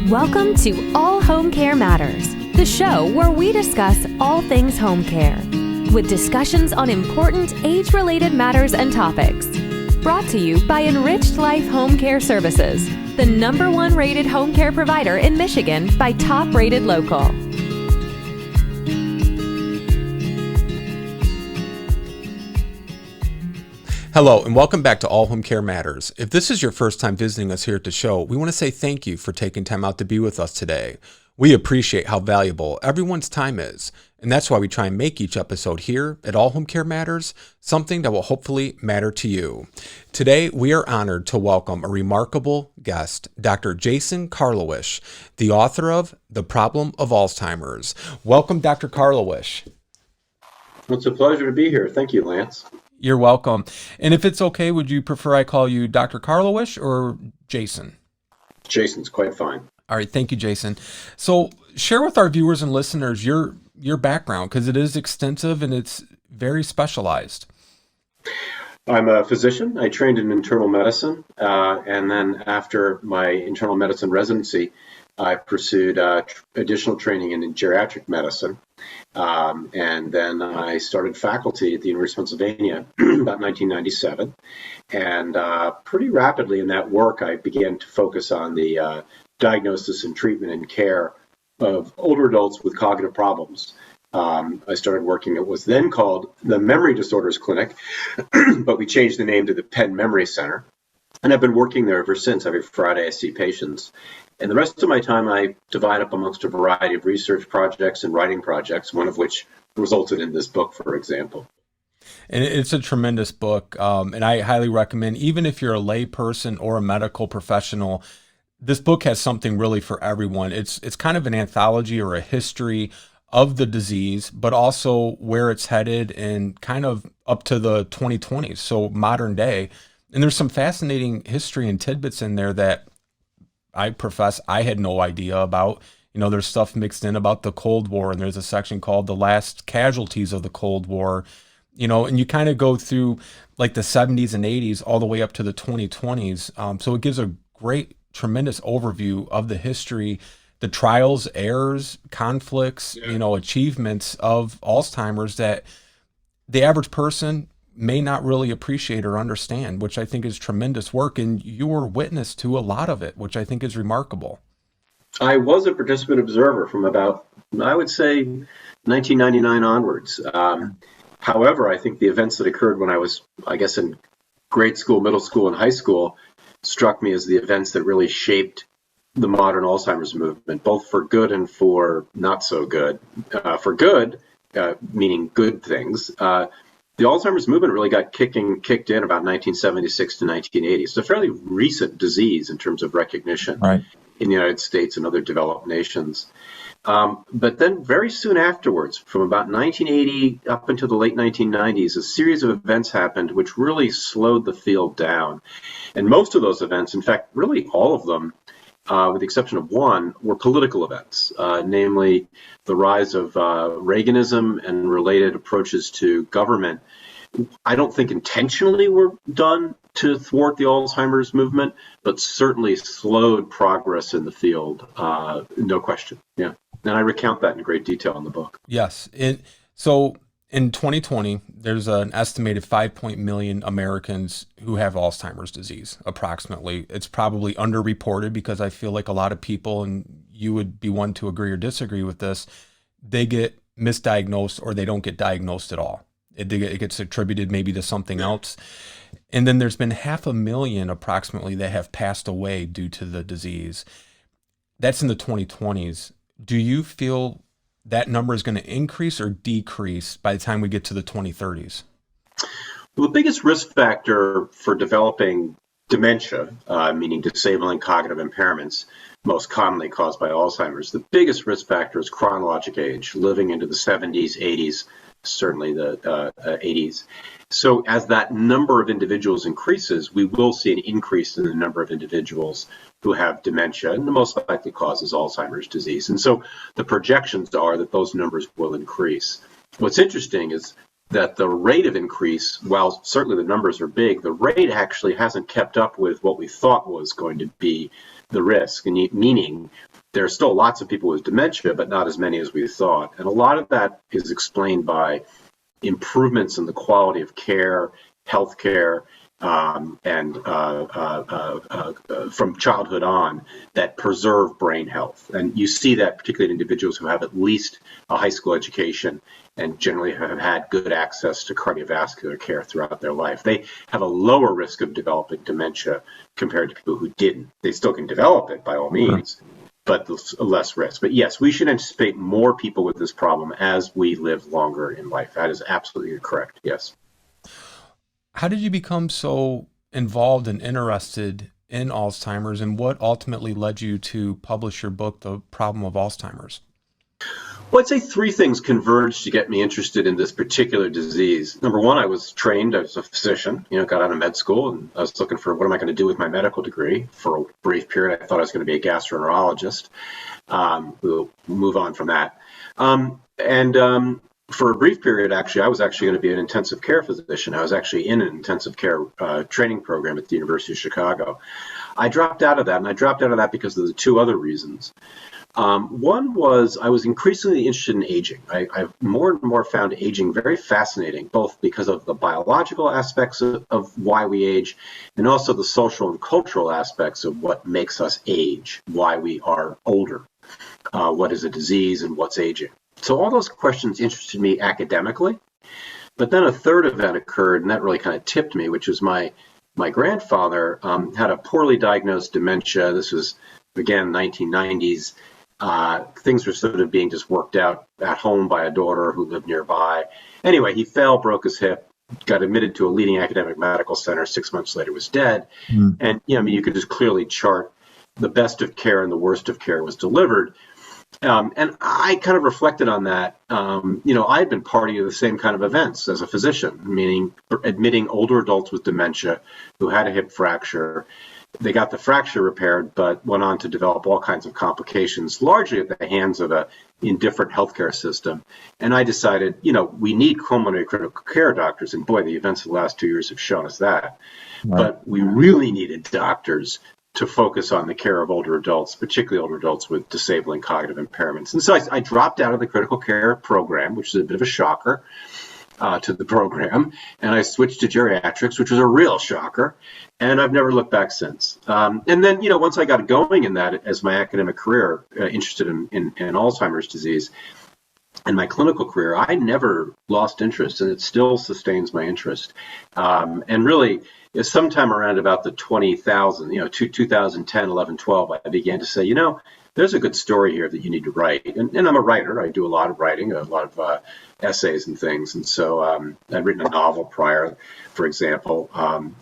Welcome to All Home Care Matters, the show where we discuss all things home care, with discussions on important age-related matters and topics. Brought to you by Enriched Life Home Care Services, the #1 rated home care provider in Michigan by Top Rated Local. Hello, and welcome back to All Home Care Matters. If this is your first time visiting us here at the show, we want to say thank you for taking time out to be with us today. We appreciate how valuable everyone's time is, and that's why we try and make each episode here at All Home Care Matters something that will hopefully matter to you. Today, we are honored to welcome a remarkable guest, Dr. Jason Karlawish, the author of The Problem of Alzheimer's. Welcome, Dr. Karlawish. It's a pleasure to be here. Thank you, Lance. You're welcome. And if it's okay, would you prefer I call you Dr. Karlawish or Jason? Jason's quite fine. All right. Thank you, Jason. So share with our viewers and listeners your background, because it is extensive and it's very specialized. I'm a physician. I trained in internal medicine. And then after my internal medicine residency, I pursued additional training in geriatric medicine. And then I started faculty at the University of Pennsylvania about 1997. And pretty rapidly in that work, I began to focus on the diagnosis and treatment and care of older adults with cognitive problems. I started working at what was then called the Memory Disorders Clinic, but we changed the name to the Penn Memory Center. And I've been working there ever since. Every Friday I see patients. And the rest of my time I divide up amongst a variety of research projects and writing projects, one of which resulted in this book, for example. And it's a tremendous book, and I highly recommend, even if you're a lay person or a medical professional, this book has something really for everyone. It's kind of an anthology or a history of the disease, but also where it's headed and kind of up to the 2020s, so modern day. And there's some fascinating history and tidbits in there that I profess I had no idea about. You know, there's stuff mixed in about the Cold War, and there's a section called The Last Casualties of the Cold War, you know, and you kind of go through like the 70s and 80s all the way up to the 2020s. So it gives a great, tremendous overview of the history, the trials, errors, conflicts, you know, achievements of Alzheimer's that the average person may not really appreciate or understand, which I think is tremendous work. And you were witness to a lot of it, which I think is remarkable. I was a participant observer from about, I would say, 1999 onwards. However, I think the events that occurred when I was, I guess, in grade school, middle school, and high school struck me as the events that really shaped the modern Alzheimer's movement, both for good and for not so good. For good, meaning good things, the Alzheimer's movement really got kicked in about 1976 to 1980. It's a fairly recent disease in terms of recognition in the United States and other developed nations. But then very soon afterwards, from about 1980 up until the late 1990s, a series of events happened which really slowed the field down. And most of those events, in fact, really all of them, with the exception of one, were political events, namely the rise of Reaganism and related approaches to government. I don't think intentionally were done to thwart the Alzheimer's movement, but certainly slowed progress in the field, no question. Yeah, and I recount that in great detail in the book. Yes. So in 2020, there's an estimated 5 million Americans who have Alzheimer's disease, approximately. It's probably underreported because I feel like a lot of people, and you would be one to agree or disagree with this, they get misdiagnosed or they don't get diagnosed at all. It gets attributed maybe to something else. And then there's been 500,000 approximately that have passed away due to the disease. That's in the 2020s. Do you feel that number is going to increase or decrease by the time we get to the 2030s? Well, the biggest risk factor for developing dementia, meaning disabling cognitive impairments, most commonly caused by Alzheimer's, the biggest risk factor is chronologic age, living into the 70s, 80s, certainly the 80s. So as that number of individuals increases, we will see an increase in the number of individuals who have dementia, and the most likely cause is Alzheimer's disease. And so the projections are that those numbers will increase. What's interesting is that the rate of increase, while certainly the numbers are big, the rate actually hasn't kept up with what we thought was going to be the risk, meaning there are still lots of people with dementia, but not as many as we thought. And a lot of that is explained by improvements in the quality of care, healthcare, and from childhood on that preserve brain health. And you see that particularly in individuals who have at least a high school education and generally have had good access to cardiovascular care throughout their life. They have a lower risk of developing dementia compared to people who didn't. They still can develop it by all means, but less risk. But yes, we should anticipate more people with this problem as we live longer in life. That is absolutely correct, yes. How did you become so involved and interested in Alzheimer's, and what ultimately led you to publish your book, The Problem of Alzheimer's? Well, I'd say three things converged to get me interested in this particular disease. Number one, I was trained as a physician, got out of med school, and I was looking for what am I going to do with my medical degree. For a brief period, I thought I was going to be a gastroenterologist. We'll move on from that. For a brief period, actually, I was actually going to be an intensive care physician. I was actually in an intensive care training program at the University of Chicago. I dropped out of that, and I dropped out of that because of the two other reasons. One was I was increasingly interested in aging. I've more and more found aging very fascinating, both because of the biological aspects of why we age, and also the social and cultural aspects of what makes us age, why we are older, what is a disease, and what's aging. So all those questions interested me academically. But then a third event occurred, and that really kind of tipped me, which was my grandfather had a poorly diagnosed dementia. This was, again, 1990s. Things were sort of being just worked out at home by a daughter who lived nearby. Anyway, he fell, broke his hip, got admitted to a leading academic medical center. 6 months later was dead. And you could just clearly chart the best of care and the worst of care was delivered. And I kind of reflected on that. I had been party to the same kind of events as a physician, meaning admitting older adults with dementia who had a hip fracture. They got the fracture repaired, but went on to develop all kinds of complications, largely at the hands of an indifferent healthcare system. And I decided, we need pulmonary critical care doctors. And boy, the events of the last 2 years have shown us that. Right. But we really needed doctors to focus on the care of older adults, particularly older adults with disabling cognitive impairments. And so I dropped out of the critical care program, which is a bit of a shocker to the program, and I switched to geriatrics, which was a real shocker, and I've never looked back since. And then, once I got going in that as my academic career, interested in Alzheimer's disease, and my clinical career, I never lost interest, and it still sustains my interest. And really, sometime around about the 2010, 11, 12, I began to say, there's a good story here that you need to write. And I'm a writer. I do a lot of writing, a lot of essays and things. And so I'd written a novel prior, for example.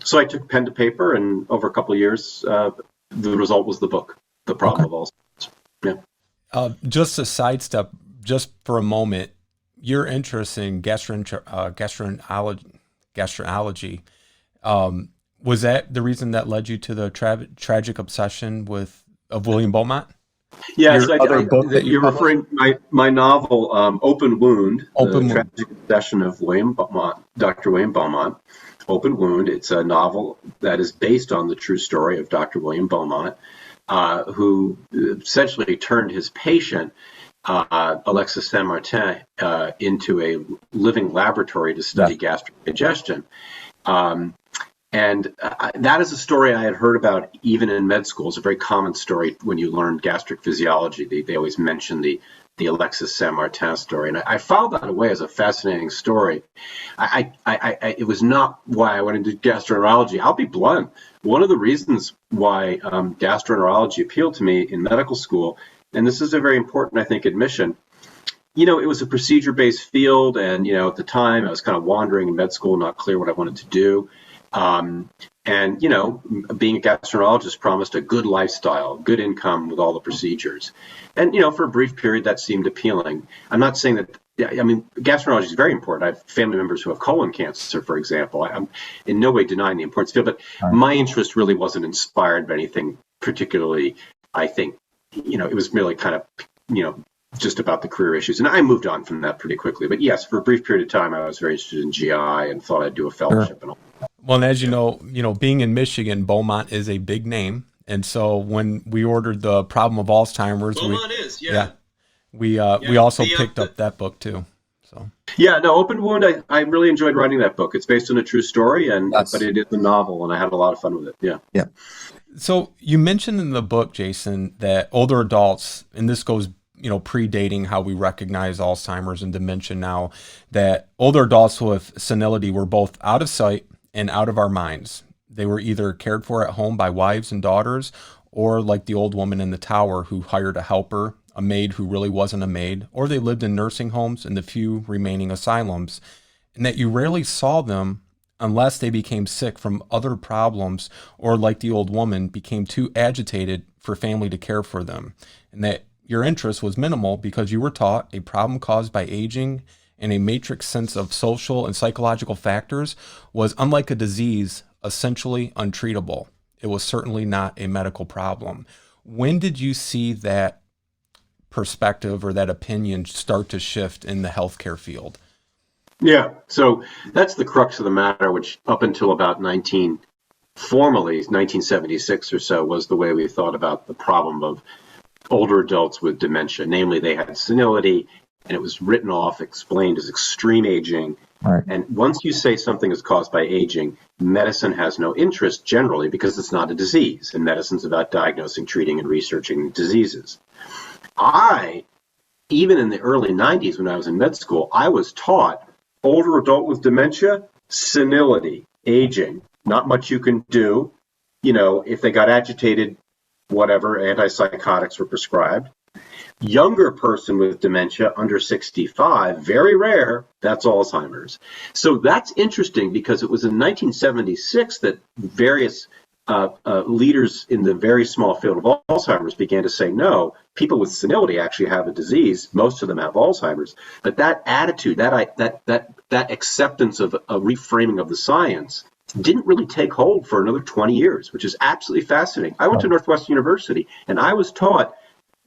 So I took pen to paper, and over a couple of years, the result was the book, The Problem of Alzheimer's. Yeah. Just a sidestep, just for a moment, your interest in gastroenterology, was that the reason that led you to the tragic obsession of William Beaumont? Yes, you're referring to my novel, Open Wound, The Tragic Obsession of Dr. William Beaumont. Open Wound, it's a novel that is based on the true story of Dr. William Beaumont, who essentially turned his patient, Alexis Saint-Martin, into a living laboratory to study gastric digestion. And that is a story I had heard about even in med school. It's a very common story when you learn gastric physiology. They always mention the Alexis Saint-Martin story. And I filed that away as a fascinating story. It was not why I went into gastroenterology. I'll be blunt. One of the reasons why gastroenterology appealed to me in medical school, and this is a very important, I think, admission, it was a procedure-based field. And, at the time I was kind of wandering in med school, not clear what I wanted to do. And, being a gastroenterologist promised a good lifestyle, good income with all the procedures. And, for a brief period, that seemed appealing. I'm not saying that, gastroenterology is very important. I have family members who have colon cancer, for example. I'm in no way denying the importance of the field, but my interest really wasn't inspired by anything particularly, I think, it was merely kind of, just about the career issues. And I moved on from that pretty quickly. But yes, for a brief period of time, I was very interested in GI and thought I'd do a fellowship and all that. Well, and as you know, being in Michigan, Beaumont is a big name. And so when we ordered the Problem of Alzheimer's, Beaumont is, yeah. we also picked up that book too. So Yeah, no, Open Wound, I really enjoyed writing that book. It's based on a true story, but it is a novel, and I had a lot of fun with it. Yeah. Yeah. So you mentioned in the book, Jason, that older adults, and this goes, predating how we recognize Alzheimer's and dementia now, that older adults with senility were both out of sight and out of our minds. They were either cared for at home by wives and daughters, or like the old woman in the tower who hired a helper, a maid who really wasn't a maid, or they lived in nursing homes and the few remaining asylums, and that you rarely saw them unless they became sick from other problems, or like the old woman, became too agitated for family to care for them, and that your interest was minimal because you were taught a problem caused by aging and a matrix sense of social and psychological factors was, unlike a disease, essentially untreatable. It was certainly not a medical problem. When did you see that perspective or that opinion start to shift in the healthcare field? Yeah, so that's the crux of the matter, which up until about 1976 or so, was the way we thought about the problem of older adults with dementia. Namely, they had senility, and it was written off, explained as extreme aging. Right. And once you say something is caused by aging, medicine has no interest generally because it's not a disease, and medicine's about diagnosing, treating, and researching diseases. Even in the early 90s when I was in med school, I was taught older adult with dementia, senility, aging, not much you can do. If they got agitated, whatever, antipsychotics were prescribed. Younger person with dementia under 65, very rare, that's Alzheimer's. So that's interesting because it was in 1976 that various leaders in the very small field of Alzheimer's began to say, no, people with senility actually have a disease. Most of them have Alzheimer's. But that attitude, that acceptance of a reframing of the science didn't really take hold for another 20 years, which is absolutely fascinating. I went to Northwestern University, and I was taught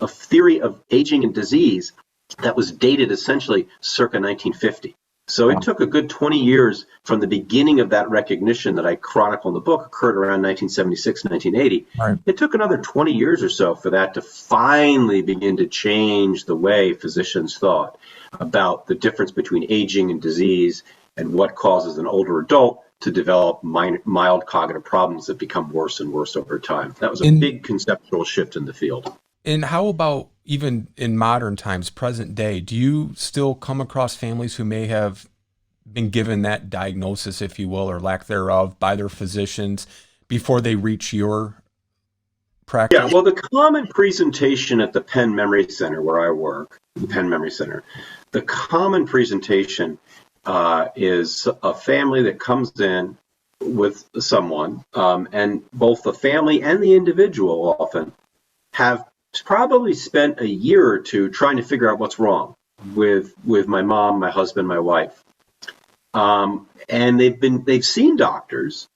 a theory of aging and disease that was dated essentially circa 1950. So it took a good 20 years from the beginning of that recognition that I chronicle in the book, occurred around 1976, 1980. Right. It took another 20 years or so for that to finally begin to change the way physicians thought about the difference between aging and disease and what causes an older adult to develop mild cognitive problems that become worse and worse over time. That was a big conceptual shift in the field. And how about even in modern times, present day, do you still come across families who may have been given that diagnosis, if you will, or lack thereof, by their physicians before they reach your practice? Yeah, well, the common presentation at the Penn Memory Center, where I work, the Penn Memory Center, the common presentation is a family that comes in with someone, and both the family and the individual often have probably spent a year or two trying to figure out what's wrong with my mom, my husband, my wife. And they've seen doctors,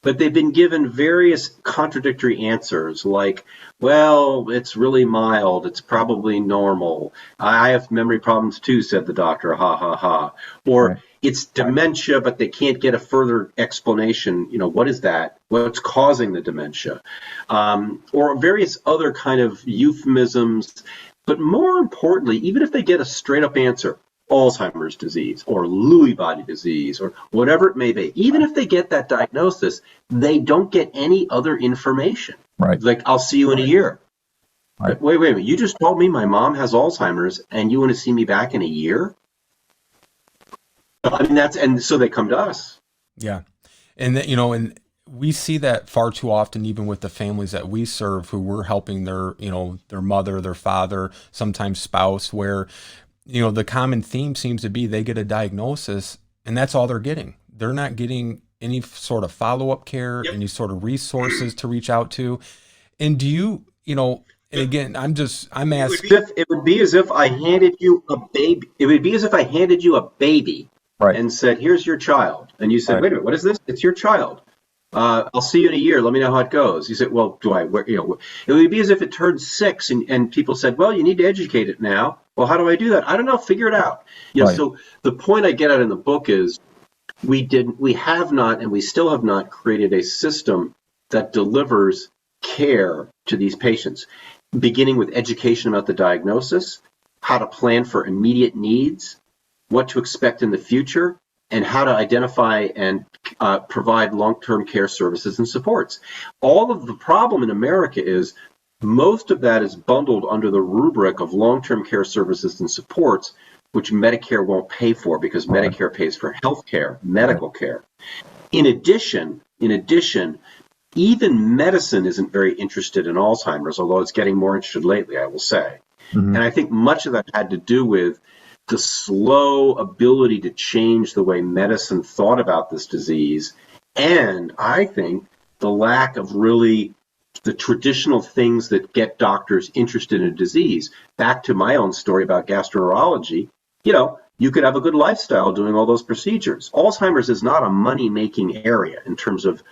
but they've been given various contradictory answers like, well, it's really mild, it's probably normal. I have memory problems too, said the doctor, ha, ha, ha. Or right. It's dementia, but they can't get a further explanation. What is that? What's causing the dementia? Or various other kind of euphemisms. But more importantly, even if they get a straight up answer, Alzheimer's disease or Lewy body disease or whatever it may be, even if they get that diagnosis, they don't get any other information. Right. Like, I'll see you in a year. Right. Wait a minute. You just told me my mom has Alzheimer's and you want to see me back in a year? I mean, and so they come to us. Yeah. And that, and we see that far too often, even with the families that we serve, who we're helping their mother, their father, sometimes spouse, where, the common theme seems to be they get a diagnosis and that's all they're getting. They're not getting any sort of follow-up care, Yep. any sort of resources to reach out to. And do you, and again, I'm asking. It would be as if I handed you a baby. It would be as if I handed you a baby. Right. And said, here's your child. And you said, right. Wait a minute, what is this? It's your child. I'll see you in a year. Let me know how it goes. You said, well, it would be as if it turned 6 and people said, well, you need to educate it now. Well, how do I do that? I don't know. Figure it out. Right. So the point I get at in the book is we have not, and we still have not created a system that delivers care to these patients, beginning with education about the diagnosis, how to plan for immediate needs, what to expect in the future, and how to identify and provide long-term care services and supports. All of the problem in America is most of that is bundled under the rubric of long-term care services and supports, which Medicare won't pay for because Medicare pays for health care, medical care. In addition, even medicine isn't very interested in Alzheimer's, although it's getting more interested lately, I will say. Mm-hmm. And I think much of that had to do with the slow ability to change the way medicine thought about this disease, and I think the lack of really the traditional things that get doctors interested in a disease. Back to my own story about gastroenterology, you could have a good lifestyle doing all those procedures. Alzheimer's is not a money-making area in terms of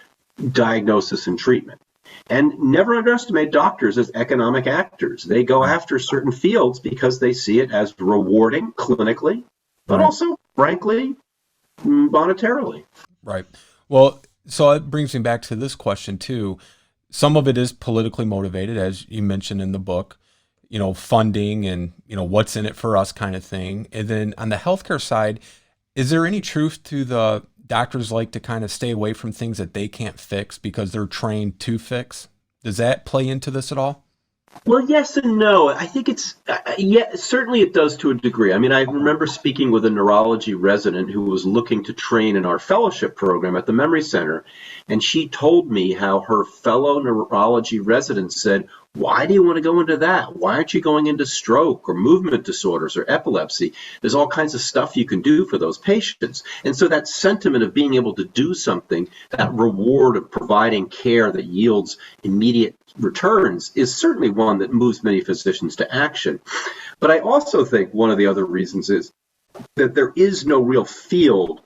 diagnosis and treatment. And never underestimate doctors as economic actors. They go after certain fields because they see it as rewarding clinically, but also, frankly, monetarily. Right. Well, so it brings me back to this question, too. Some of it is politically motivated, as you mentioned in the book, funding and, what's in it for us kind of thing. And then on the healthcare side, is there any truth to the doctors like to kind of stay away from things that they can't fix because they're trained to fix? Does that play into this at all? Well, yes and no. I think certainly it does to a degree. I mean, I remember speaking with a neurology resident who was looking to train in our fellowship program at the Memory Center, and she told me how her fellow neurology residents said, "Why do you want to go into that? Why aren't you going into stroke or movement disorders or epilepsy? There's all kinds of stuff you can do for those patients." And so that sentiment of being able to do something, that reward of providing care that yields immediate returns, is certainly one that moves many physicians to action. But I also think one of the other reasons is that there is no real field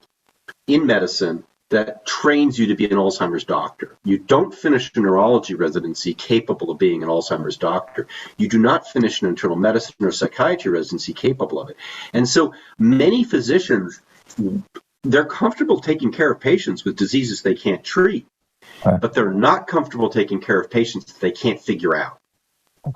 in medicine that trains you to be an Alzheimer's doctor. You don't finish a neurology residency capable of being an Alzheimer's doctor. You do not finish an internal medicine or psychiatry residency capable of it. And so many physicians, they're comfortable taking care of patients with diseases they can't treat, but they're not comfortable taking care of patients that they can't figure out.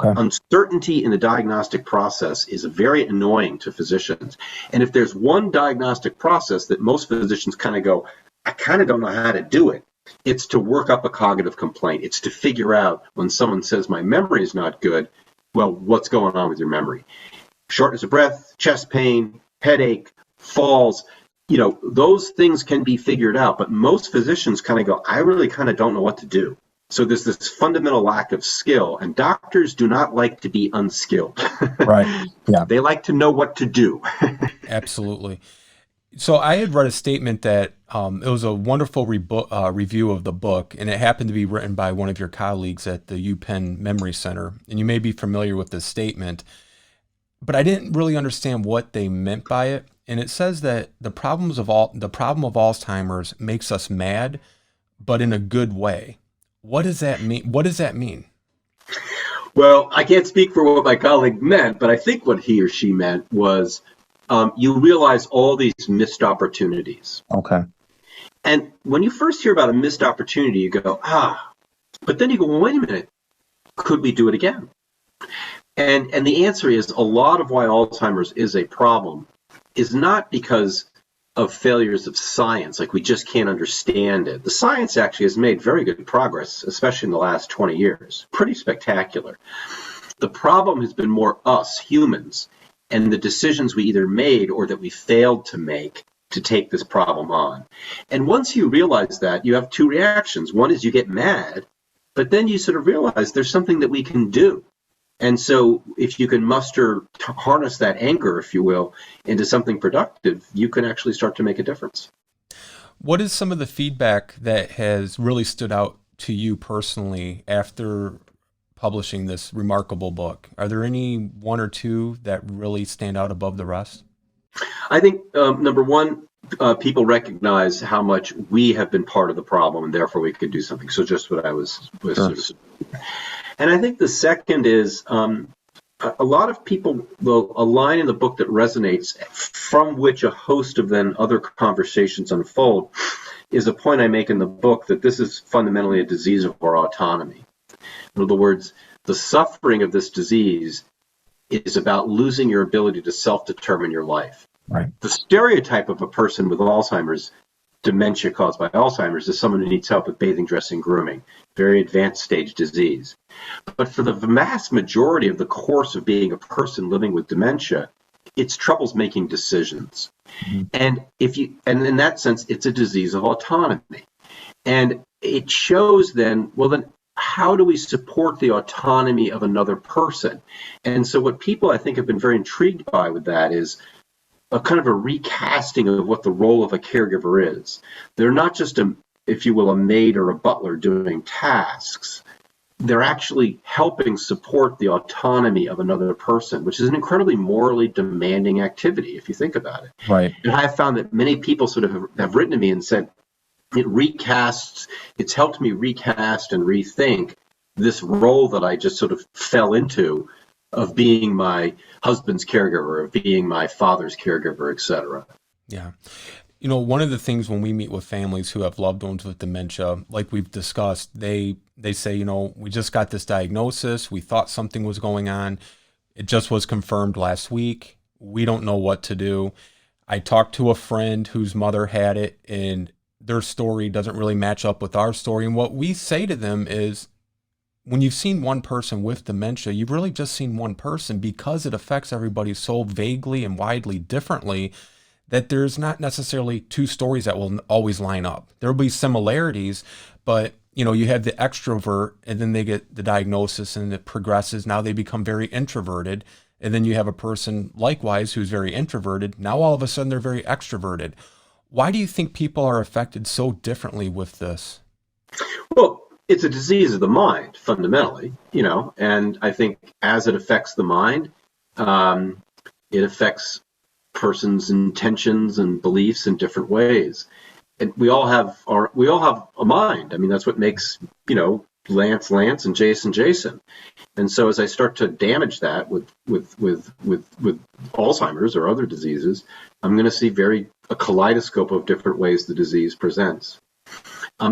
Uncertainty in the diagnostic process is very annoying to physicians. And if there's one diagnostic process that most physicians kind of go, I kind of don't know how to do it, it's to work up a cognitive complaint. It's to figure out when someone says my memory is not good, well, what's going on with your memory? Shortness of breath, chest pain, headache, falls, those things can be figured out. But most physicians kind of go, I really kind of don't know what to do. So there's this fundamental lack of skill, and doctors do not like to be unskilled. Right. Yeah. They like to know what to do. Absolutely. So I had read a statement that it was a wonderful review of the book, and it happened to be written by one of your colleagues at the Penn Memory Center. And you may be familiar with this statement, but I didn't really understand what they meant by it. And it says that the problem of Alzheimer's makes us mad, but in a good way. What does that mean? Well, I can't speak for what my colleague meant, but I think what he or she meant was you realize all these missed opportunities. Okay. And when you first hear about a missed opportunity, you go, but then you go, well, wait a minute, could we do it again? And the answer is a lot of why Alzheimer's is a problem is not because of failures of science, like we just can't understand it. The science actually has made very good progress, especially in the last 20 years. Pretty spectacular. The problem has been more us, humans, and the decisions we either made or that we failed to make to take this problem on. And once you realize that, you have two reactions. One is you get mad, but then you sort of realize there's something that we can do. And so if you can harness that anger, if you will, into something productive, you can actually start to make a difference. What is some of the feedback that has really stood out to you personally after publishing this remarkable book? Are there any one or two that really stand out above the rest? I think, number one, people recognize how much we have been part of the problem and therefore we could do something. So just what I was sort of. And I think the second is a lot of people will a line in the book that resonates, from which a host of then other conversations unfold, is a point I make in the book that this is fundamentally a disease of our autonomy. In other words, the suffering of this disease is about losing your ability to self-determine your life. Right. The stereotype of a person with Alzheimer's, dementia caused by Alzheimer's, is someone who needs help with bathing, dressing, grooming, very advanced stage disease. But for the vast majority of the course of being a person living with dementia, it's troubles making decisions. Mm-hmm. And in that sense, it's a disease of autonomy. And it shows then, well, then how do we support the autonomy of another person? And so what people, I think, have been very intrigued by with that is a kind of a recasting of what the role of a caregiver is. They're not just if you will, a maid or a butler doing tasks. They're actually helping support the autonomy of another person, which is an incredibly morally demanding activity, if you think about it. Right. And I found that many people sort of have written to me and said, it's helped me recast and rethink this role that I just sort of fell into of being my husband's caregiver, of being my father's caregiver, et cetera. Yeah. You know, one of the things when we meet with families who have loved ones with dementia, like we've discussed, they say, you know, we just got this diagnosis. We thought something was going on. It just was confirmed last week. We don't know what to do. I talked to a friend whose mother had it, and their story doesn't really match up with our story. And what we say to them is, when you've seen one person with dementia, you've really just seen one person, because it affects everybody so vaguely and widely differently that there's not necessarily two stories that will always line up. There'll be similarities, but you know, you have the extrovert and then they get the diagnosis and it progresses. Now they become very introverted. And then you have a person likewise who's very introverted. Now all of a sudden they're very extroverted. Why do you think people are affected so differently with this? Well, it's a disease of the mind, fundamentally, you know, and I think as it affects the mind, it affects person's intentions and beliefs in different ways. And we all have a mind. I mean, that's what makes, you know, Lance and Jason. And so as I start to damage that with Alzheimer's or other diseases, I'm going to see a kaleidoscope of different ways the disease presents.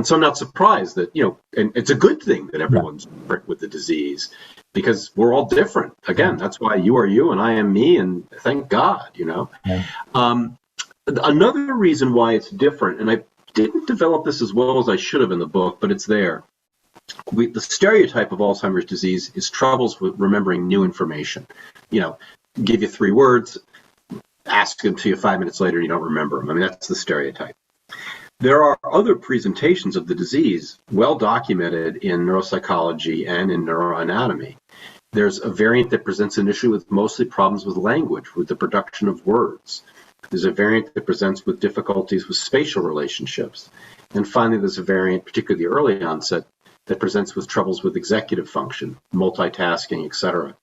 So I'm not surprised that, you know, and it's a good thing that everyone's different with the disease, because we're all different. Again, that's why you are you and I am me, and thank God, you know. Yeah. Another reason why it's different, and I didn't develop this as well as I should have in the book, but it's there. The stereotype of Alzheimer's disease is troubles with remembering new information. You know, give you 3 words, ask them to you 5 minutes later, you don't remember them. I mean, that's the stereotype. There are other presentations of the disease well documented in neuropsychology and in neuroanatomy. There's a variant that presents initially with mostly problems with language, with the production of words. There's a variant that presents with difficulties with spatial relationships. And finally, there's a variant, particularly early onset, that presents with troubles with executive function, multitasking, etc.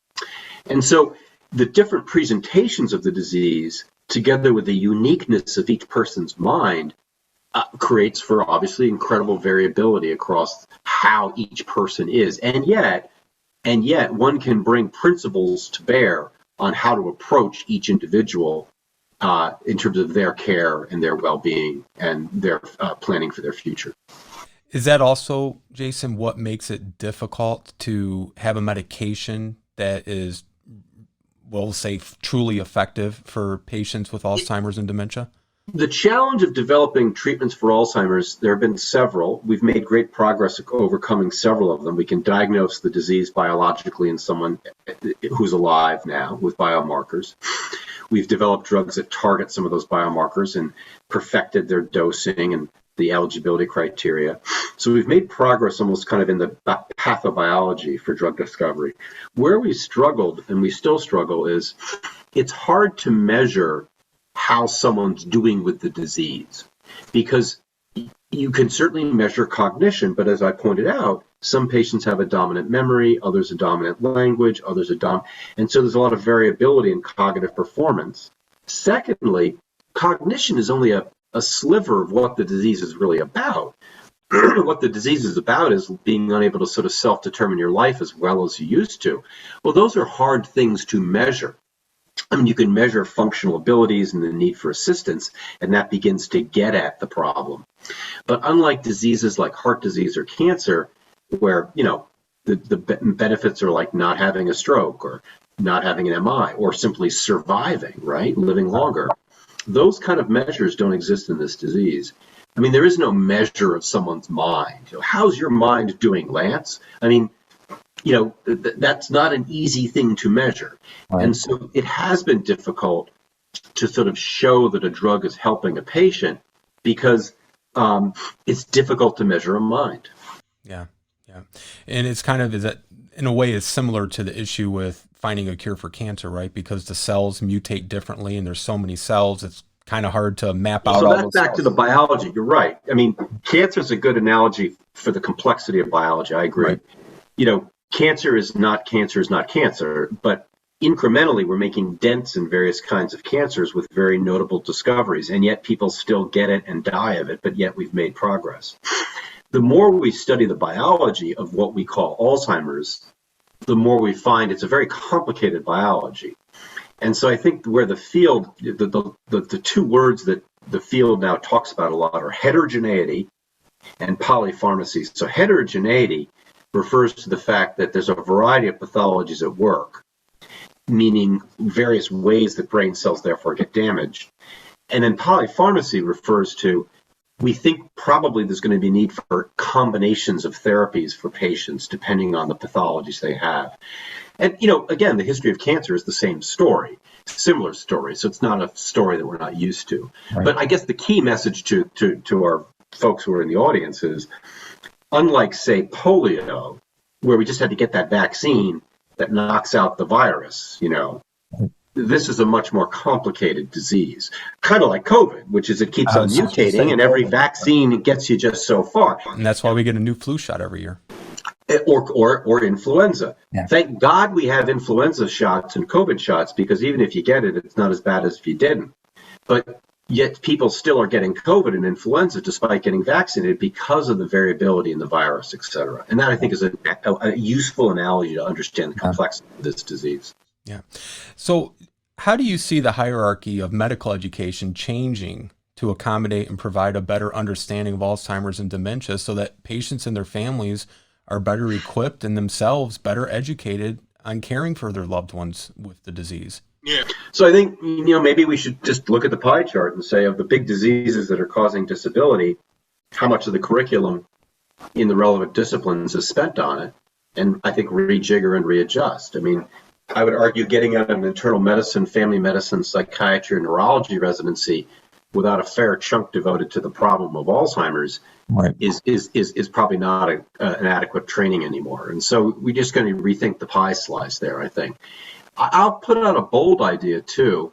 And so the different presentations of the disease, together with the uniqueness of each person's mind, creates for obviously incredible variability across how each person is. And yet one can bring principles to bear on how to approach each individual in terms of their care and their well-being and their planning for their future. Is that also, Jason, what makes it difficult to have a medication that is, we'll say, truly effective for patients with Alzheimer's and dementia? The challenge of developing treatments for Alzheimer's, there have been several. We've made great progress overcoming several of them. We can diagnose the disease biologically in someone who's alive now with biomarkers. We've developed drugs that target some of those biomarkers and perfected their dosing and the eligibility criteria. So we've made progress almost kind of in the pathobiology for drug discovery. Where we struggled, and we still struggle, is it's hard to measure how someone's doing with the disease, because you can certainly measure cognition, but as I pointed out, some patients have a dominant memory, others a dominant language, others a and so there's a lot of variability in cognitive performance. Secondly, cognition is only a sliver of what the disease is really about. What the disease is about is being unable to sort of self-determine your life as well as you used to. Well, those are hard things to measure. I mean, you can measure functional abilities and the need for assistance, and that begins to get at the problem. But unlike diseases like heart disease or cancer, where, you know, the benefits are like not having a stroke or not having an MI or simply surviving, right? Living longer. Those kind of measures don't exist in this disease. I mean, there is no measure of someone's mind. How's your mind doing, Lance? I mean, that's not an easy thing to measure. Right. And so it has been difficult to sort of show that a drug is helping a patient because it's difficult to measure a mind. Yeah. And it's kind of, in a way, is similar to the issue with finding a cure for cancer, right? Because the cells mutate differently and there's so many cells, it's kind of hard to map out. So that's back to the biology. You're right. I mean, cancer is a good analogy for the complexity of biology. I agree. Right. Cancer is not cancer, but incrementally we're making dents in various kinds of cancers with very notable discoveries, and yet people still get it and die of it, but yet we've made progress. The more we study the biology of what we call Alzheimer's, the more we find it's a very complicated biology. And so I think where the field, the two words that the field now talks about a lot are heterogeneity and polypharmacy. So heterogeneity refers to the fact that there's a variety of pathologies at work, meaning various ways that brain cells therefore get damaged. And then polypharmacy refers to, we think probably there's going to be need for combinations of therapies for patients depending on the pathologies they have. And, again, the history of cancer is the same story, similar story. So it's not a story that we're not used to. Right. But I guess the key message to our folks who are in the audience is, unlike, say, polio, where we just had to get that vaccine that knocks out the virus, this is a much more complicated disease, kind of like COVID, which is it keeps on mutating, and every vaccine gets you just so far. And that's why we get a new flu shot every year. Or influenza. Yeah. Thank God we have influenza shots and COVID shots, because even if you get it, it's not as bad as if you didn't. But yet people still are getting COVID and influenza despite getting vaccinated because of the variability in the virus, et cetera. And that, I think, is a useful analogy to understand the complexity of this disease. Yeah. So how do you see the hierarchy of medical education changing to accommodate and provide a better understanding of Alzheimer's and dementia so that patients and their families are better equipped and themselves better educated on caring for their loved ones with the disease? Yeah. So I think, maybe we should just look at the pie chart and say, of the big diseases that are causing disability, how much of the curriculum in the relevant disciplines is spent on it, and I think rejigger and readjust. I mean, I would argue getting out an internal medicine, family medicine, psychiatry, or neurology residency without a fair chunk devoted to the problem of Alzheimer's is probably not an adequate training anymore. And so we're just going to rethink the pie slice there, I think. I'll put out a bold idea too.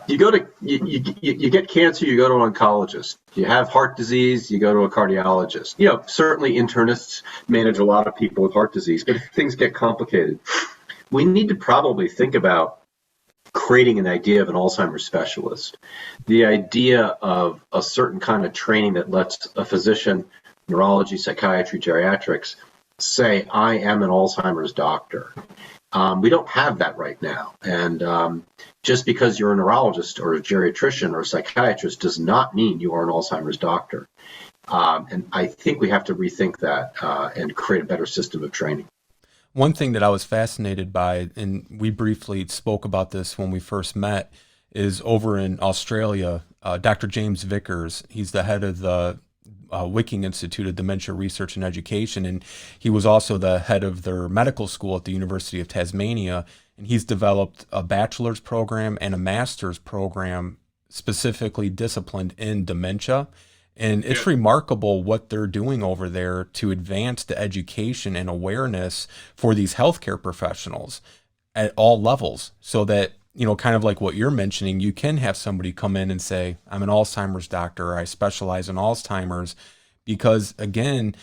You get cancer, you go to an oncologist. You have heart disease, you go to a cardiologist. Certainly internists manage a lot of people with heart disease, but if things get complicated, we need to probably think about creating an idea of an Alzheimer's specialist. The idea of a certain kind of training that lets a physician, neurology, psychiatry, geriatrics, say, I am an Alzheimer's doctor. We don't have that right now. And just because you're a neurologist or a geriatrician or a psychiatrist does not mean you are an Alzheimer's doctor. And I think we have to rethink that and create a better system of training. One thing that I was fascinated by, and we briefly spoke about this when we first met, is over in Australia, Dr. James Vickers. He's the head of the Wicking Institute of Dementia Research and Education, and he was also the head of their medical school at the University of Tasmania, and he's developed a bachelor's program and a master's program specifically disciplined in dementia. And it's remarkable what they're doing over there to advance the education and awareness for these healthcare professionals at all levels, so that, kind of like what you're mentioning, you can have somebody come in and say, I'm an Alzheimer's doctor, or I specialize in Alzheimer's, because again,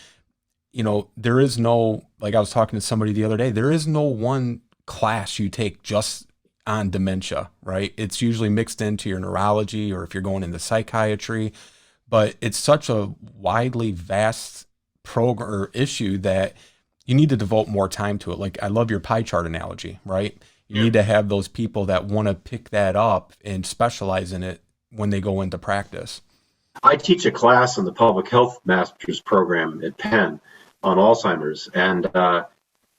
there is no, like I was talking to somebody the other day, there is no one class you take just on dementia, right? It's usually mixed into your neurology, or if you're going into psychiatry, but it's such a widely vast program or issue that you need to devote more time to it. Like, I love your pie chart analogy, right? You need to have those people that want to pick that up and specialize in it when they go into practice. I teach a class in the public health master's program at Penn on Alzheimer's, and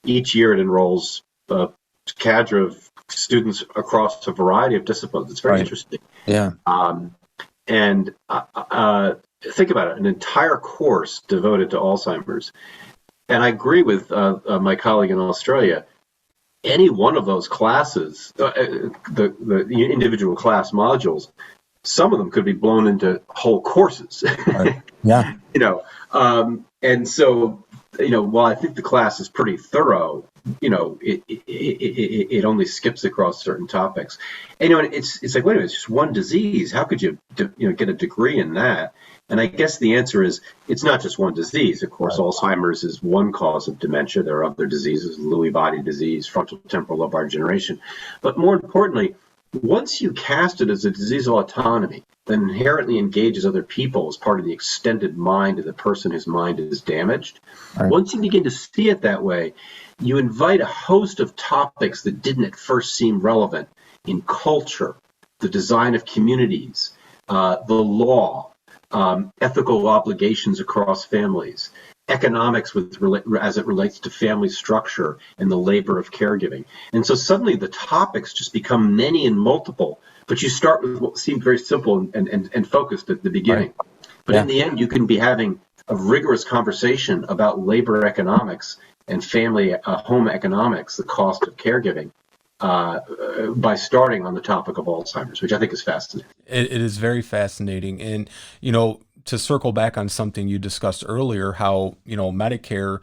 each year it enrolls a cadre of students across a variety of disciplines. It's very interesting. Yeah. And think about it, an entire course devoted to Alzheimer's. And I agree with my colleague in Australia. Any one of those classes, the individual class modules, some of them could be blown into whole courses. Right. Yeah. And so, while I think the class is pretty thorough, it only skips across certain topics. And, it's like, wait a minute, it's just one disease. How could you, get a degree in that? And I guess the answer is it's not just one disease. Of course, Alzheimer's is one cause of dementia. There are other diseases, Lewy body disease, frontal temporal lobar degeneration. But more importantly, once you cast it as a disease of autonomy that inherently engages other people as part of the extended mind of the person whose mind is damaged, once you begin to see it that way, you invite a host of topics that didn't at first seem relevant in culture, the design of communities, the law, ethical obligations across families, economics as it relates to family structure and the labor of caregiving. And so suddenly the topics just become many and multiple, but you start with what seemed very simple and focused at the beginning. But in the end, you can be having a rigorous conversation about labor economics and family home economics, the cost of caregiving, by starting on the topic of Alzheimer's, which I think is fascinating. It is very fascinating. And, to circle back on something you discussed earlier, how, Medicare,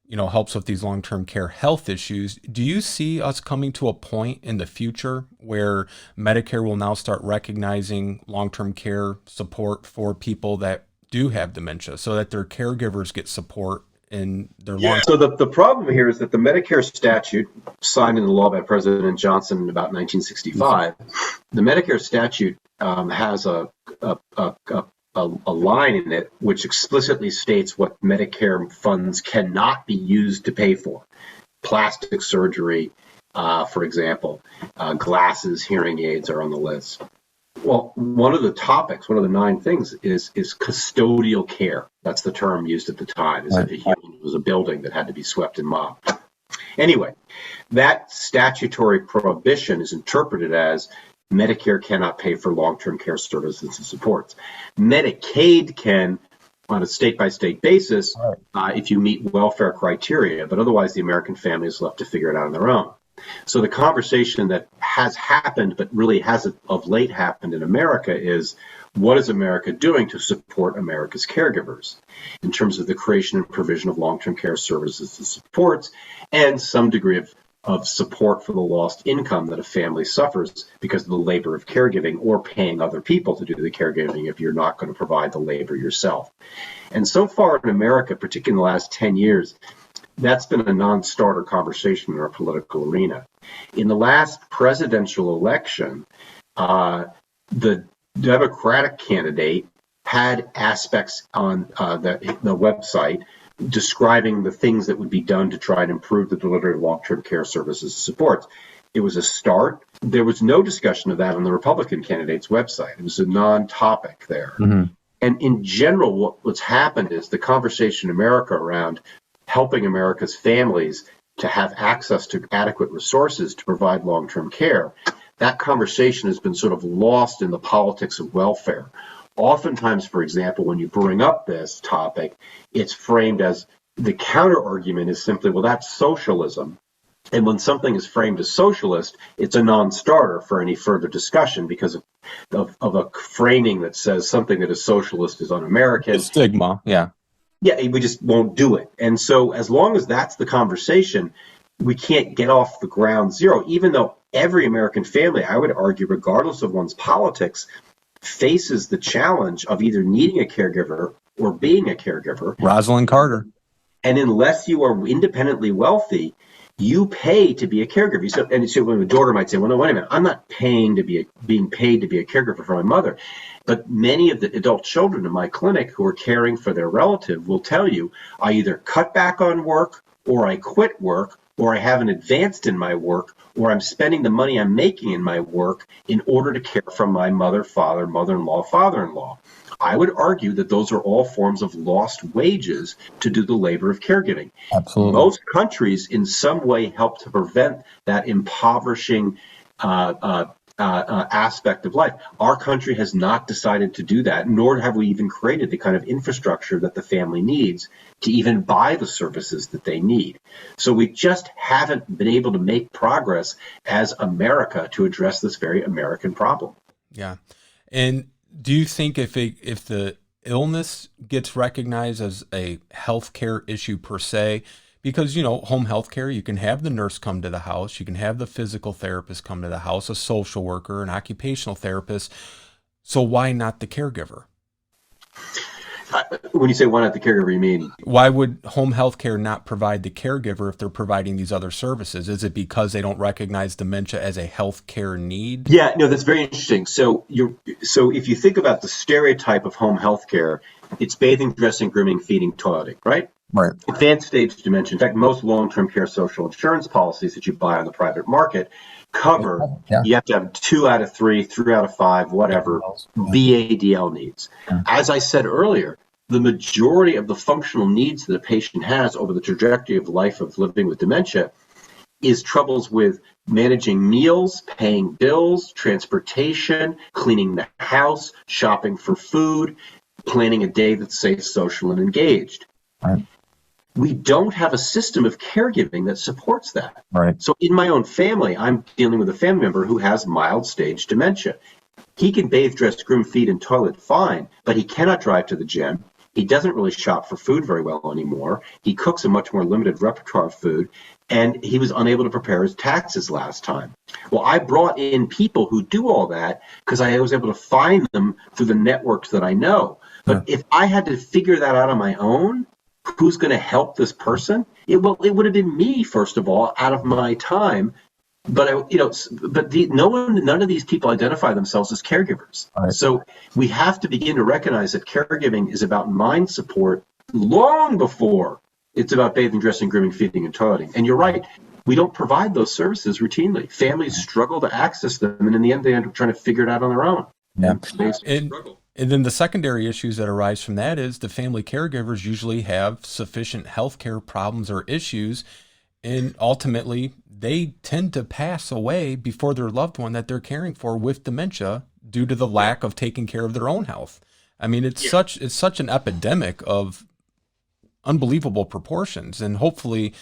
helps with these long-term care health issues. Do you see us coming to a point in the future where Medicare will now start recognizing long-term care support for people that do have dementia so that their caregivers get support in their long-term? So the problem here is that the Medicare statute signed into law by President Johnson in about 1965, the Medicare statute has a line in it which explicitly states what Medicare funds cannot be used to pay for. Plastic surgery, for example, glasses, hearing aids are on the list. Well, one of the 9 things is custodial care. That's the term used at the time, as if a human was a building that had to be swept and mopped. Anyway, that statutory prohibition is interpreted as Medicare cannot pay for long-term care services and supports. Medicaid can, on a state-by-state basis, if you meet welfare criteria, but otherwise the American family is left to figure it out on their own. So the conversation that has happened, but really hasn't of late happened in America, is what is America doing to support America's caregivers in terms of the creation and provision of long-term care services and supports, and some degree of support for the lost income that a family suffers because of the labor of caregiving or paying other people to do the caregiving if you're not going to provide the labor yourself. And so far in America, particularly in the last 10 years, that's been a non-starter conversation in our political arena. In the last presidential election, the Democratic candidate had aspects on the website describing the things that would be done to try and improve the delivery of long-term care services and supports. It was a start. There was no discussion of that on the Republican candidate's website. It was a non-topic there. And in general, what's happened is the conversation in America around helping America's families to have access to adequate resources to provide long-term care, that conversation has been sort of lost in the politics of welfare. Oftentimes, for example, when you bring up this topic, it's framed as the counter argument is simply, well, that's socialism. And when something is framed as socialist, it's a non-starter for any further discussion because of a framing that says something that is socialist is un-American. It's stigma, yeah. Yeah, we just won't do it. And so as long as that's the conversation, we can't get off the ground zero, even though every American family, I would argue, regardless of one's politics, faces the challenge of either needing a caregiver or being a caregiver. Rosalind Carter. And unless you are independently wealthy, you pay to be a caregiver. So when a daughter might say, well, no, wait a minute, I'm not being paid to be a caregiver for my mother. But many of the adult children in my clinic who are caring for their relative will tell you, I either cut back on work or I quit work or I haven't advanced in my work, or I'm spending the money I'm making in my work in order to care for my mother, father, mother-in-law, father-in-law. I would argue that those are all forms of lost wages to do the labor of caregiving. Absolutely. Most countries in some way help to prevent that impoverishing aspect of life. Our country has not decided to do that, nor have we even created the kind of infrastructure that the family needs to even buy the services that they need. So we just haven't been able to make progress as America to address this very American problem. Yeah. And do you think if the illness gets recognized as a healthcare issue per se, because, home health care, you can have the nurse come to the house, you can have the physical therapist come to the house, a social worker, an occupational therapist. So why not the caregiver? When you say why not the caregiver, you mean? Why would home health care not provide the caregiver if they're providing these other services? Is it because they don't recognize dementia as a health care need? Yeah, no, that's very interesting. So if you think about the stereotype of home health care, it's bathing, dressing, grooming, feeding, toileting, right? Right. Advanced stage dementia. In fact, most long-term care social insurance policies that you buy on the private market cover, you have to have 2 out of 3, 3 out of 5, whatever, VADL needs. As I said earlier, the majority of the functional needs that a patient has over the trajectory of life of living with dementia is troubles with managing meals, paying bills, transportation, cleaning the house, shopping for food, planning a day that's safe, social, and engaged. Right. We don't have a system of caregiving that supports that. Right. So in my own family, I'm dealing with a family member who has mild stage dementia. He can bathe, dress, groom, feed, and toilet fine, but he cannot drive to the gym. He doesn't really shop for food very well anymore. He cooks a much more limited repertoire of food, and he was unable to prepare his taxes last time. Well, I brought in people who do all that because I was able to find them through the networks that I know. But if I had to figure that out on my own, who's going to help this person? It would have been me, first of all, out of my time. But none of these people identify themselves as caregivers. Right. So we have to begin to recognize that caregiving is about mind support long before it's about bathing, dressing, grooming, feeding, and toileting. And you're right, we don't provide those services routinely. Families struggle to access them, and in the end, they end up trying to figure it out on their own. Yeah. And then the secondary issues that arise from that is the family caregivers usually have sufficient healthcare problems or issues, and ultimately they tend to pass away before their loved one that they're caring for with dementia due to the lack of taking care of their own health. I mean, it's such an epidemic of unbelievable proportions, and hopefully,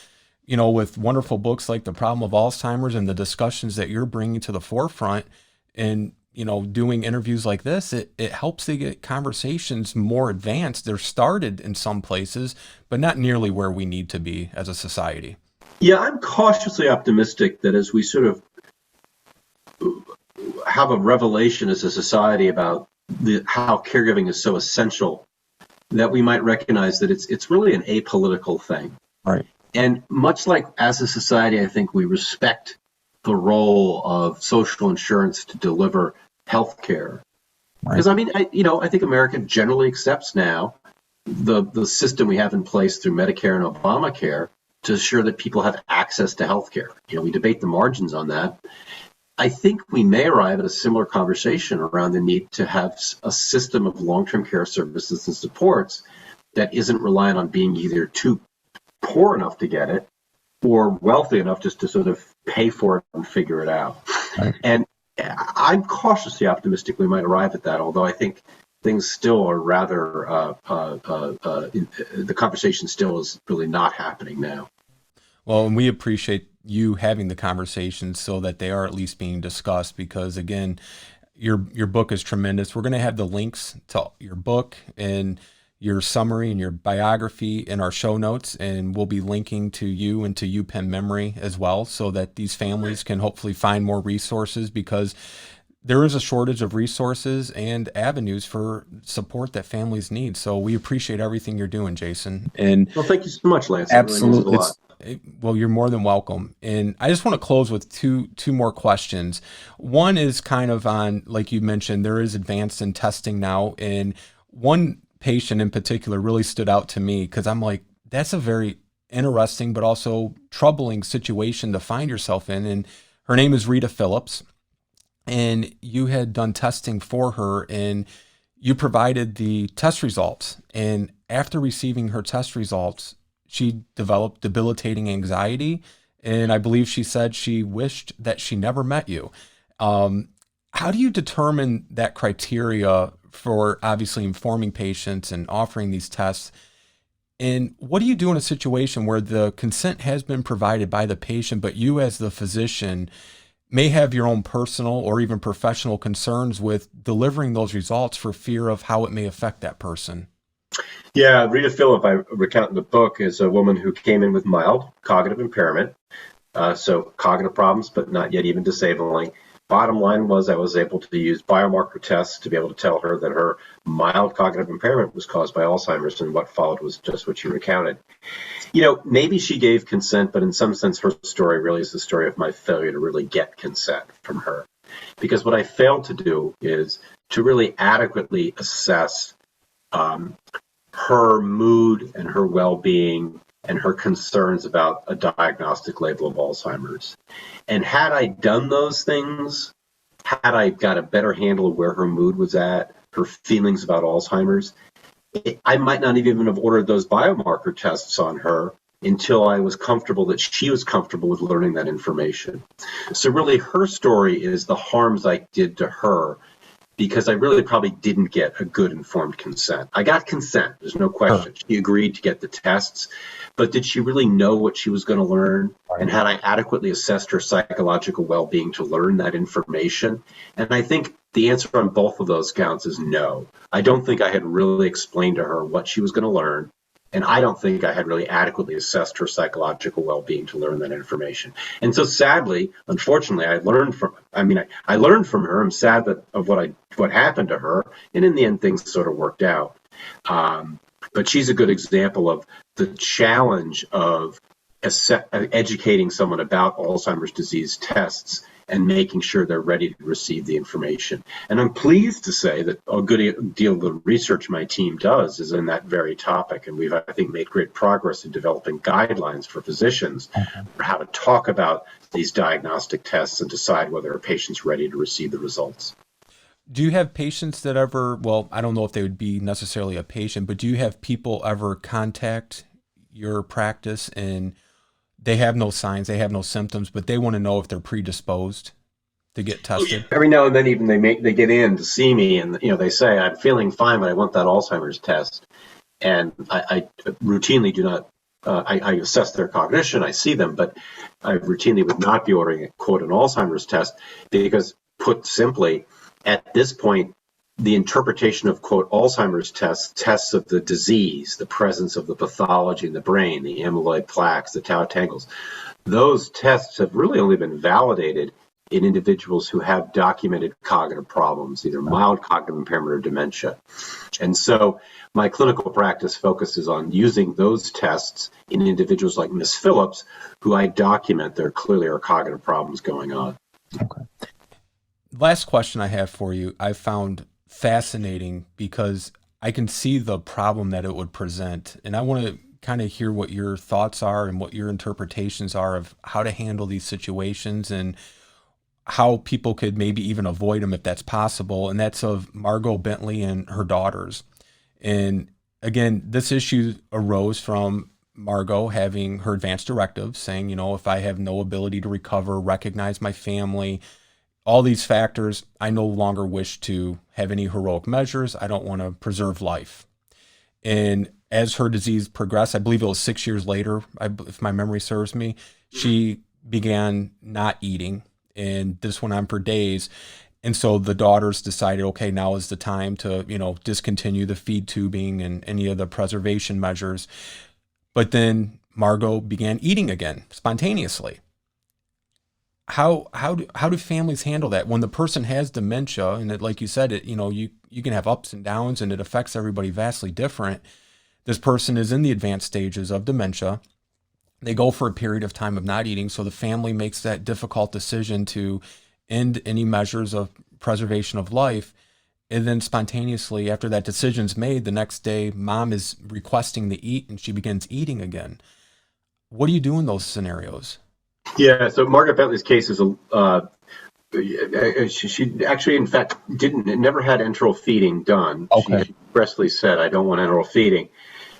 with wonderful books like The Problem of Alzheimer's and the discussions that you're bringing to the forefront, and doing interviews like this, it helps to get conversations more advanced. They're started in some places, but not nearly where we need to be as a society. Yeah, I'm cautiously optimistic that as we sort of have a revelation as a society about how caregiving is so essential, that we might recognize that it's really an apolitical thing. Right. And much like as a society, I think we respect the role of social insurance to deliver health care. Because I think America generally accepts now the system we have in place through Medicare and Obamacare to ensure that people have access to health care. We debate the margins on that. I think we may arrive at a similar conversation around the need to have a system of long-term care services and supports that isn't reliant on being either too poor enough to get it or wealthy enough just to sort of pay for it and figure it out. Right. And I'm cautiously optimistic we might arrive at that, although I think things still are rather, the conversation still is really not happening now. Well, and we appreciate you having the conversations so that they are at least being discussed, because again, your book is tremendous. We're going to have the links to your book and your summary and your biography in our show notes, and we'll be linking to you and to Penn Memory as well, so that these families can hopefully find more resources, because there is a shortage of resources and avenues for support that families need. So we appreciate everything you're doing, Jason. And well, thank you so much, Lance. Absolutely. Well, you're more than welcome. And I just want to close with two more questions. One is kind of on, like you mentioned, there is advanced in testing now, and one patient in particular really stood out to me because I'm like, that's a very interesting but also troubling situation to find yourself in. And her name is Rita Phillips, and you had done testing for her, and you provided the test results. And after receiving her test results, she developed debilitating anxiety, and I believe she said she wished that she never met you. How do you determine that criteria for obviously informing patients and offering these tests? And what do you do in a situation where the consent has been provided by the patient, but you as the physician may have your own personal or even professional concerns with delivering those results for fear of how it may affect that person? Yeah, Rita Phillip, I recount in the book, is a woman who came in with mild cognitive impairment, so cognitive problems, but not yet even disabling. Bottom line was I was able to use biomarker tests to be able to tell her that her mild cognitive impairment was caused by Alzheimer's, and what followed was just what you recounted. Maybe she gave consent, but in some sense her story really is the story of my failure to really get consent from her. Because what I failed to do is to really adequately assess her mood and her well-being and her concerns about a diagnostic label of Alzheimer's. And had I done those things, had I got a better handle of where her mood was at, her feelings about Alzheimer's, I might not even have ordered those biomarker tests on her until I was comfortable that she was comfortable with learning that information. So really her story is the harms I did to her, because I really probably didn't get a good informed consent. I got consent, there's no question. She agreed to get the tests, but did she really know what she was going to learn? And had I adequately assessed her psychological well-being to learn that information? And I think the answer on both of those counts is no. I don't think I had really explained to her what she was going to learn. And I don't think I had really adequately assessed her psychological well-being to learn that information. And so sadly, unfortunately, I learned from her. I'm sad of what happened to her. And in the end, things sort of worked out. But she's a good example of the challenge of educating someone about Alzheimer's disease tests and making sure they're ready to receive the information. And I'm pleased to say that a good deal of the research my team does is in that very topic. And we've, I think, made great progress in developing guidelines for physicians for how to talk about these diagnostic tests and decide whether a patient's ready to receive the results. Do you have patients that ever, well, I don't know if they would be necessarily a patient, but do you have people ever contact your practice and they have no signs, they have no symptoms, but they want to know if they're predisposed to get tested? Every now and then, even they get in to see me, and they say, "I'm feeling fine, but I want that Alzheimer's test." And I routinely do not. I assess their cognition, I see them, but I routinely would not be ordering an Alzheimer's test because, put simply, at this point, the interpretation of, Alzheimer's tests of the disease, the presence of the pathology in the brain, the amyloid plaques, the tau tangles, those tests have really only been validated in individuals who have documented cognitive problems, either mild cognitive impairment or dementia. And so my clinical practice focuses on using those tests in individuals like Ms. Phillips, who I document there clearly are cognitive problems going on. Okay. Last question I have for you, I found fascinating because I can see the problem that it would present. And I want to kind of hear what your thoughts are and what your interpretations are of how to handle these situations and how people could maybe even avoid them if that's possible. And that's of Margot Bentley and her daughters. And again, this issue arose from Margot having her advanced directives saying, if I have no ability to recover, recognize my family, all these factors, I no longer wish to have any heroic measures. I don't want to preserve life. And as her disease progressed, I believe it was 6 years later, if my memory serves me, she began not eating. And this went on for days. And so the daughters decided, okay, now is the time to, discontinue the feed tubing and any of the preservation measures. But then Margot began eating again spontaneously. How do families handle that when the person has dementia and like you said, you can have ups and downs and it affects everybody vastly different. This person is in the advanced stages of dementia. They go for a period of time of not eating. So the family makes that difficult decision to end any measures of preservation of life. And then spontaneously after that decision's made, the next day, mom is requesting to eat and she begins eating again. What do you do in those scenarios? Yeah, so Margaret Bentley's case is she actually, in fact, never had enteral feeding done. Okay. She expressly said, "I don't want enteral feeding."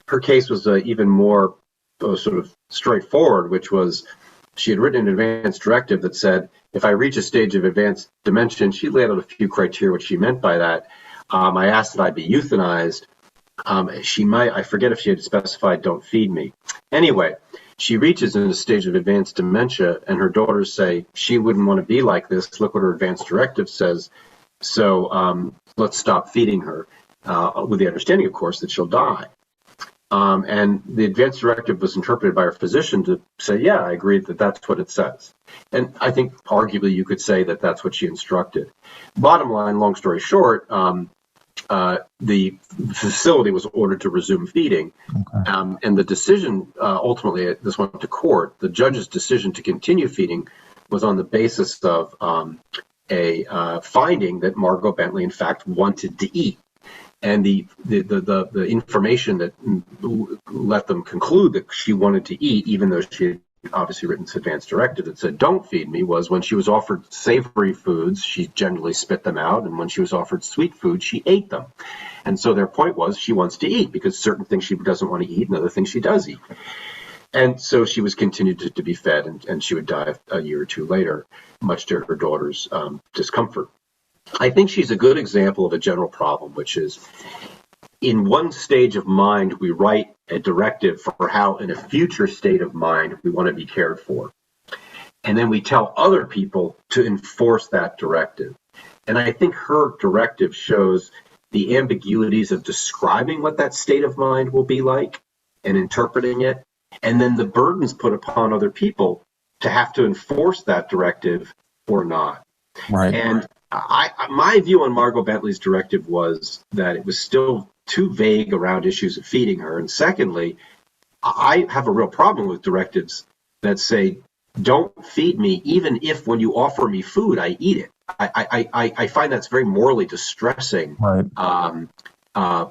Her case was even more sort of straightforward, which was she had written an advance directive that said, if I reach a stage of advanced dementia, and she laid out a few criteria what she meant by that. I asked that I be euthanized. I forget if she had specified, "Don't feed me." Anyway, she reaches in a stage of advanced dementia, and her daughters say she wouldn't want to be like this. Look what her advance directive says. So let's stop feeding her, with the understanding, of course, that she'll die. And the advance directive was interpreted by her physician to say, yeah, I agree that that's what it says. And I think arguably you could say that that's what she instructed. Bottom line, long story short, the facility was ordered to resume feeding. Okay. And the decision, ultimately, this went to court. The judge's decision to continue feeding was on the basis of a finding that Margot Bentley, in fact, wanted to eat. And the information that let them conclude that she wanted to eat, even though she had obviously written this advance directive that said, "Don't feed me," was when she was offered savory foods, she generally spit them out. And when she was offered sweet food, she ate them. And so their point was she wants to eat because certain things she doesn't want to eat and other things she does eat. And so she was continued to be fed, and she would die a year or two later, much to her daughter's discomfort. I think she's a good example of a general problem, which is in one stage of mind, we write a directive for how in a future state of mind we want to be cared for. And then we tell other people to enforce that directive. And I think her directive shows the ambiguities of describing what that state of mind will be like and interpreting it, and then the burdens put upon other people to have to enforce that directive or not. Right. And my view on Margot Bentley's directive was that it was still too vague around issues of feeding her. And secondly, I have a real problem with directives that say, "Don't feed me, even if when you offer me food, I eat it." I find that's very morally distressing, Right.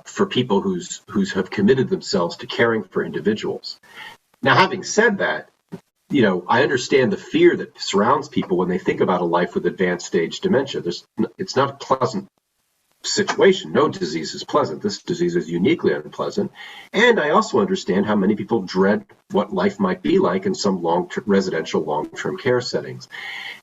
For people who have committed themselves to caring for individuals. Now, having said that, I understand the fear that surrounds people when they think about a life with advanced stage dementia. It's not a pleasant situation. No disease is pleasant. This disease is uniquely unpleasant. And I also understand how many people dread what life might be like in some residential long-term care settings.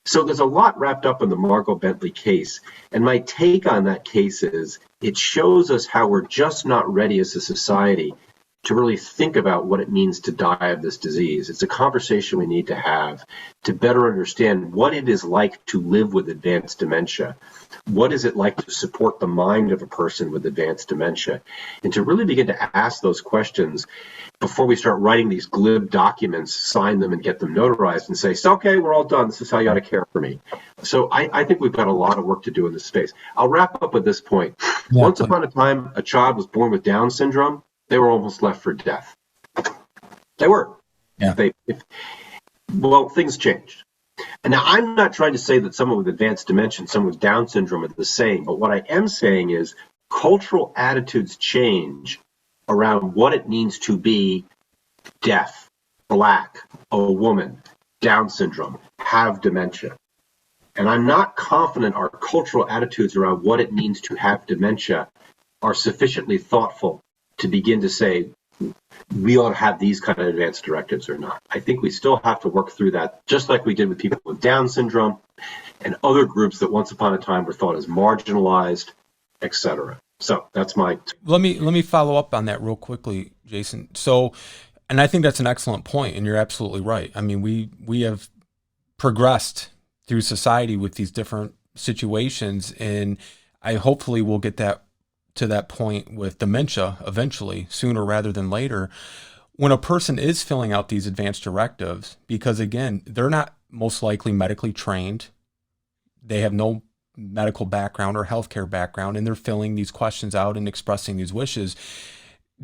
So there's a lot wrapped up in the Margot Bentley case. And my take on that case is it shows us how we're just not ready as a society to really think about what it means to die of this disease. It's a conversation we need to have to better understand what it is like to live with advanced dementia. What is it like to support the mind of a person with advanced dementia? And to really begin to ask those questions before we start writing these glib documents, sign them and get them notarized and say, okay, we're all done. This is how you ought to care for me. So I think we've got a lot of work to do in this space. I'll wrap up with this point. Yeah. Once upon a time, a child was born with Down syndrome. They were almost left for death. They were. Yeah. Well, things changed. And now I'm not trying to say that someone with advanced dementia and someone with Down syndrome are the same, but what I am saying is cultural attitudes change around what it means to be deaf, Black, a woman, Down syndrome, have dementia. And I'm not confident our cultural attitudes around what it means to have dementia are sufficiently thoughtful to begin to say we ought to have these kind of advanced directives or not. I think we still have to work through that, just like we did with people with Down syndrome and other groups that once upon a time were thought as marginalized, etc. So that's my... Let me follow up on that real quickly, Jason. So, and I think that's an excellent point, and you're absolutely right. I mean, we have progressed through society with these different situations, and I hopefully will get to that point with dementia eventually, sooner rather than later, when a person is filling out these advanced directives, because again, they're not most likely medically trained. They have no medical background or healthcare background, and they're filling these questions out and expressing these wishes.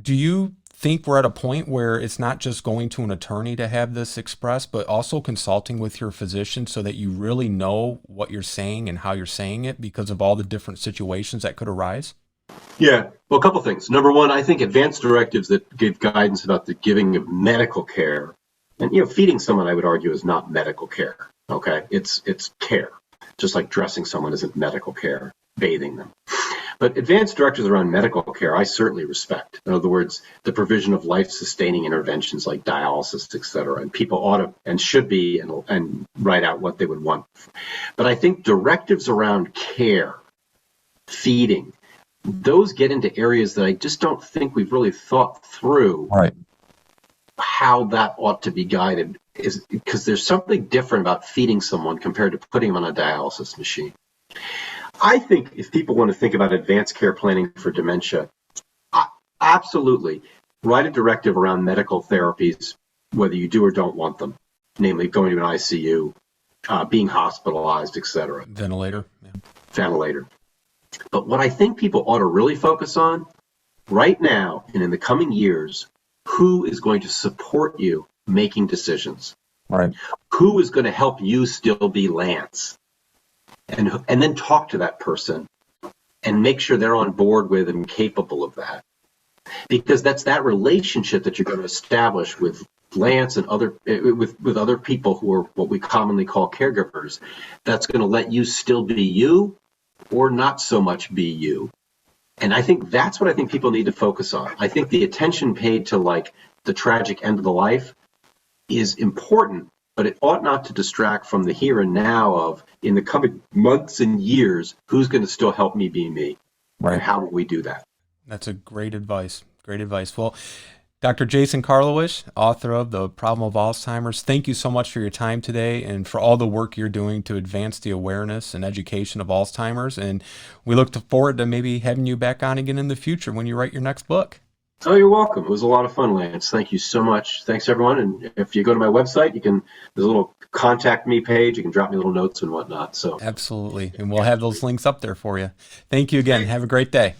Do you think we're at a point where it's not just going to an attorney to have this expressed, but also consulting with your physician so that you really know what you're saying and how you're saying it because of all the different situations that could arise? Yeah, well, a couple things. Number one, I think advanced directives that give guidance about the giving of medical care And feeding someone, I would argue, is not medical care. Okay, it's care, just like dressing someone isn't medical care, bathing them. But advanced directives around medical care, I certainly respect. In other words, the provision of life-sustaining interventions like dialysis, et cetera. And people ought to and should be and write out what they would want. But I think directives around care, feeding, those get into areas that I just don't think we've really thought through. Right. How that ought to be guided is because there's something different about feeding someone compared to putting them on a dialysis machine. I think if people want to think about advanced care planning for dementia, absolutely write a directive around medical therapies, whether you do or don't want them, namely going to an ICU, being hospitalized, et cetera. Ventilator. Yeah. Ventilator. But what I think people ought to really focus on right now and in the coming years, who is going to support you making decisions? Right. Who is going to help you still be Lance? And then talk to that person and make sure they're on board with and capable of that. Because that's that relationship that you're going to establish with Lance and with other people who are what we commonly call caregivers, that's going to let you still be you or not so much be you. And I think that's what I think people need to focus on. I think the attention paid to like the tragic end of the life is important, but it ought not to distract from the here and now of, in the coming months and years, who's going to still help me be me? Right. And how will we do that? That's a great advice. Great advice. Well, Dr. Jason Karlawish, author of The Problem of Alzheimer's, thank you so much for your time today and for all the work you're doing to advance the awareness and education of Alzheimer's. And we look forward to maybe having you back on again in the future when you write your next book. Oh, you're welcome. It was a lot of fun, Lance. Thank you so much. Thanks, everyone. And if you go to my website, there's a little contact me page. You can drop me little notes and whatnot. So absolutely. And we'll have those links up there for you. Thank you again. Have a great day.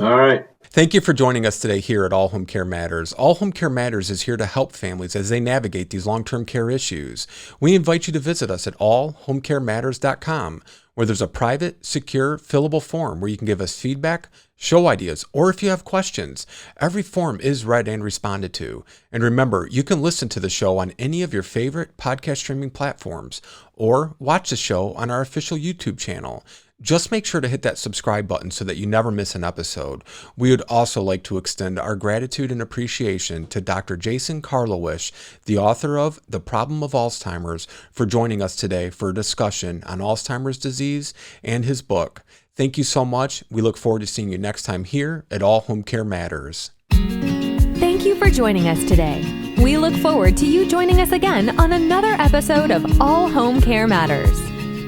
All right. Thank you for joining us today here at All Home Care Matters. All Home Care Matters is here to help families as they navigate these long-term care issues. We invite you to visit us at allhomecarematters.com, where there's a private, secure, fillable form where you can give us feedback, show ideas, or if you have questions. Every form is read and responded to. And remember, you can listen to the show on any of your favorite podcast streaming platforms or watch the show on our official YouTube channel. Just make sure to hit that subscribe button so that you never miss an episode. We would also like to extend our gratitude and appreciation to Dr. Jason Karlawish, the author of The Problem of Alzheimer's, for joining us today for a discussion on Alzheimer's disease and his book. Thank you so much. We look forward to seeing you next time here at All Home Care Matters. Thank you for joining us today. We look forward to you joining us again on another episode of All Home Care Matters.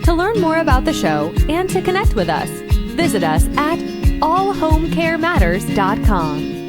To learn more about the show and to connect with us, visit us at allhomecarematters.com.